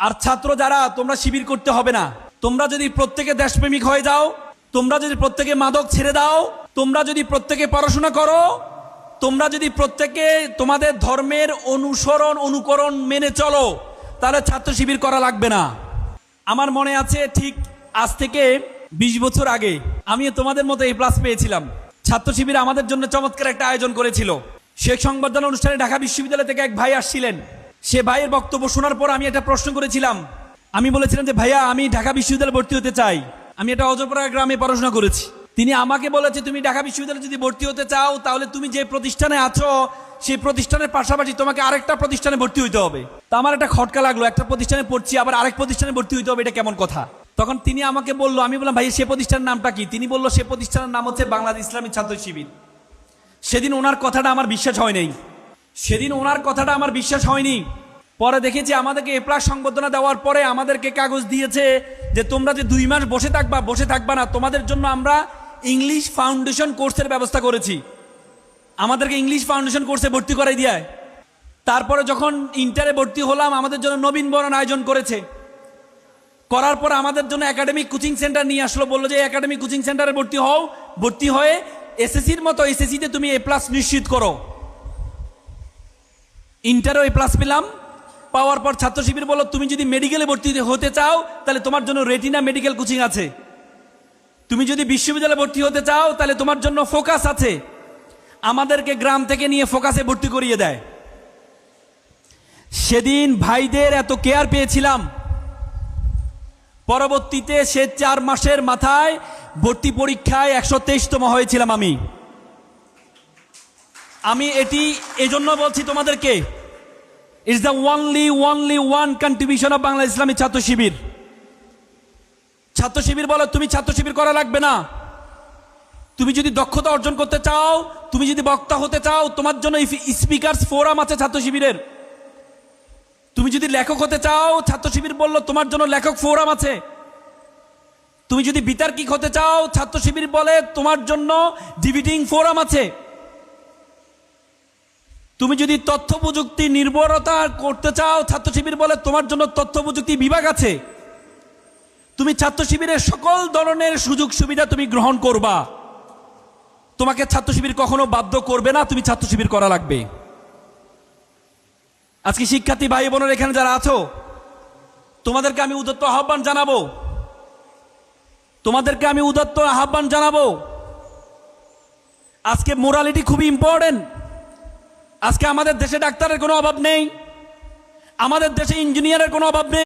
আর ছাত্র যারা, তোমরা শিবির করতে হবে না। তোমরা যদি প্রত্যেকে দেশপ্রেমিক হয়ে যাও, তোমরা যদি প্রত্যেকে মাদক ছেড়ে দাও, তোমরা যদি প্রত্যেকে পড়াশোনা করো, তোমরা যদি প্রত্যেকে তোমাদের ধর্মের অনুকরণ মেনে চলো, তাহলে ছাত্র শিবির করা লাগবে না। আমার মনে আছে ঠিক আজ থেকে 20 বছর আগে আমি তোমাদের মতো A+ পেয়েছিলাম। ছাত্র শিবির আমাদের জন্য চমৎকার একটা আয়োজন করেছিল। শেখ সংবর্ধনা অনুষ্ঠানে ঢাকা বিশ্ববিদ্যালয় থেকে এক ভাই আসছিলেন। সে ভাইয়ের বক্তব্য শোনার পর আমি একটা প্রশ্ন করেছিলাম। আমি বলেছিলাম যে ভাইয়া, আমি ঢাকা বিশ্ববিদ্যালয়ে ভর্তি হতে চাই, আমি একটা অজরপাড়া গ্রামে পড়াশোনা করেছি। তিনি আমাকে বলেছে, তুমি ঢাকা বিশ্ববিদ্যালয়ে যদি ভর্তি হতে চাও, তাহলে তুমি যে প্রতিষ্ঠানে আছো সেই প্রতিষ্ঠানের পাশাপাশি তোমাকে আরেকটা প্রতিষ্ঠানে ভর্তি হইতে হবে। তা আমার একটা খটকা লাগলো, একটা প্রতিষ্ঠানে পড়ছি আবার আরেক প্রতিষ্ঠানে ভর্তি হইতে হবে, এটা কেমন কথা? তখন তিনি আমাকে বললো, আমি বললাম ভাই সে প্রতিষ্ঠানের নামটা কি? তিনি বললো সে প্রতিষ্ঠানের নাম হচ্ছে বাংলাদেশ ইসলামী ছাত্র শিবির। সেদিন ওনার কথাটা আমার বিশ্বাস হয়নি। পরে দেখেছি আমাদেরকে A+ সংবর্ধনা দেওয়ার পরে আমাদেরকে কাগজ দিয়েছে যে তোমরা যে 2 মাস বসে থাকবা না, তোমাদের জন্য আমরা ইংলিশ ফাউন্ডেশন কোর্সের ব্যবস্থা করেছি। আমাদেরকে ইংলিশ ফাউন্ডেশন কোর্সে ভর্তি করাই দিয়ে, তারপরে যখন ইন্টারে ভর্তি হলাম আমাদের জন্য নবীনবরণ আয়োজন করেছে। করার পর আমাদের জন্য একাডেমিক কোচিং সেন্টার নিয়ে আসলো, বললো যে একাডেমিক কোচিং সেন্টারে ভর্তি হয়ে এসএসসির মতো এসএসসিতে তুমি A+ নিশ্চিত করো। ইন্টারও A+ পেলাম। পাওয়ার পর ছাত্র শিবির বলল, তুমি যদি মেডিকেলে ভর্তি হতে চাও তাহলে তোমার জন্য রেটিনা মেডিকেল কোচিং আছে। তুমি যদি বিশ্ববিদ্যালয়ে ভর্তি হতে চাও তাহলে তোমার জন্য ফোকাস আছে। আমাদেরকে গ্রাম থেকে নিয়ে ফোকাসে ভর্তি করিয়ে দেয়। সেদিন ভাইদের এত কেয়ার পেয়েছিলাম। পরবর্তীতে সে 4 মাসের মাথায় ভর্তি পরীক্ষায় 123তম হয়েছিলাম আমি এটি এজন্য বলছি তোমাদেরকে, it's the only one contribution of Bangla ইসলামী ছাত্র শিবির। ছাত্র শিবির বলে তুমি ছাত্র শিবির করা লাগবে না। তুমি যদি দক্ষতা অর্জন করতে চাও, তুমি যদি বক্তা হতে চাও, তোমার জন্য স্পিকার্স ফোরাম আছে ছাত্র শিবিরের। তুমি যদি লেখক হতে চাও, ছাত্র শিবির বলল তোমার জন্য লেখক ফোরাম আছে। তুমি যদি বিতার্কিক হতে চাও, ছাত্র শিবির বলে তোমার জন্য ডিবেটিং ফোরাম আছে। তুমি যদি তথ্য প্রযুক্তি নির্ভরতা করতে চাও, ছাত্র শিবির বলে তোমার জন্য তথ্য প্রযুক্তি বিভাগ আছে। তুমি ছাত্র শিবিরের সকল ধরনের সুযোগ সুবিধা তুমি গ্রহণ করবা। তোমাকে ছাত্র শিবির কখনো বাধ্য করবে না, তুমি ছাত্র শিবির করা লাগবে। আজকে শিক্ষার্থী ভাই বোনের এখানে যারা আছো, তোমাদেরকে আমি উদাত্ত আহ্বান জানাবো। আজকে মোরালিটি খুবই ইম্পর্টেন্ট। আজকে আমাদের দেশে ডাক্তারের কোনো অভাব নেই, আমাদের দেশে ইঞ্জিনিয়ারের কোনো অভাব নেই।